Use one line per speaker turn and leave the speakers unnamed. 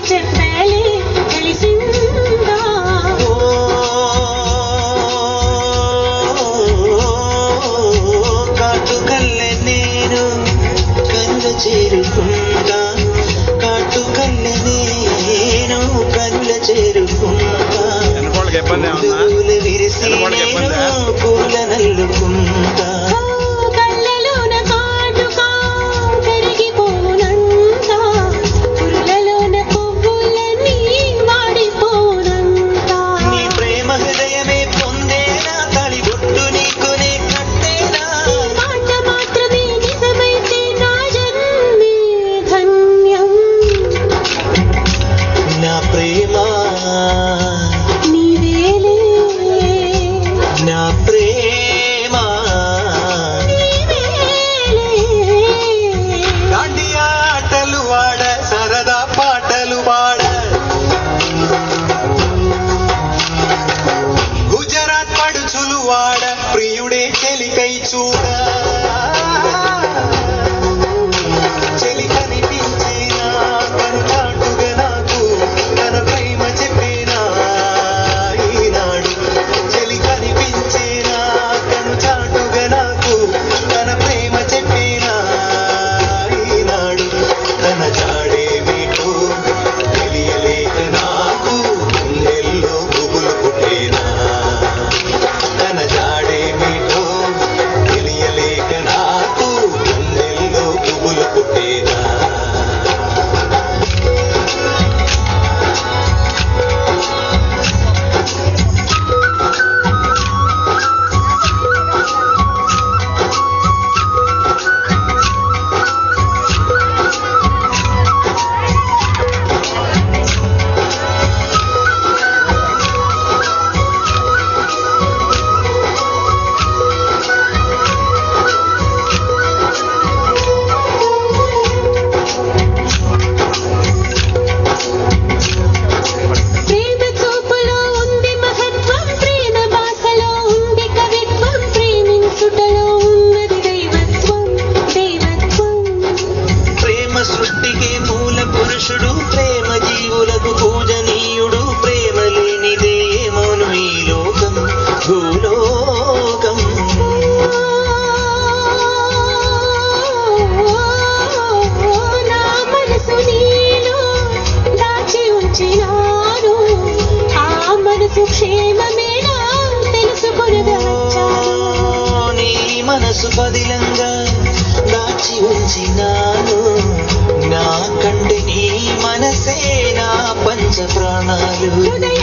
చెప్పలే తెలిసిందా
కాటుకల్లె నేను కళ్ళ చేరుకుంటా కాటుకల్లె నేను కళ్ళ చేరుకుంటా పూలు విరిసి నేను పూల నల్లుకుంటా
కళ్ళలోన కాటుకా కరిగిపోనంతా పుల్లలోన పువ్వులన్నీ వాడిపోనంతా
నీ ప్రేమ హృదయమే పొందేనా తాళిబొట్టు నీకునే కట్టేనా
మాట మాత్రమే నిజమైతే నా జన్మే ధన్యం
నా ప్రేమ
నీవేలే
నా ప్రేమ
నీవేలే
దాండి ఆటలు వాడ సరదా పాటలు పాడ గుజరాత్ పడుచులు వాడ ప్రియుడే చెలికై చూడ చెలి కనిపించేనా తను చాటుగా నాకు తన ప్రేమ చెప్పేనా ఈనాడు చెలి కనిపించేనా తను చాటుగా నాకు తన ప్రేమ చెప్పేనా ఈనాడు తన జాడే మీటూ తెలియలేక నాకు గుండెల్లో గుబులు పుట్టేనా తన జాడే మీటూ తెలియలేక నాకు గుండెల్లో గుబులు పుట్టేనా
ప్రేమ చూపులో ఉంది మహత్వం ప్రేమ భాషలో ఉంది కవిత్వం ప్రేమించుటలో ఉన్నది దైవత్వం దైవత్వం
ప్రేమ సృష్టికి మూల పురుషుడు ప్రేమ జీవులకు పూజనీయుడు ప్రేమ లేనిదే మౌను ఈ లోకం భూలోకం
నా మనసు నీలో దాచి ఉంచినాను ఆ మనసు క్షేమమేనా తెలుసుకొనగా వచ్చాను
నీ మనసు పదిలంగా దాచి ఉంచినాను నా కంటే నీ మనసే నా పంచ ప్రాణాలు
హృదయ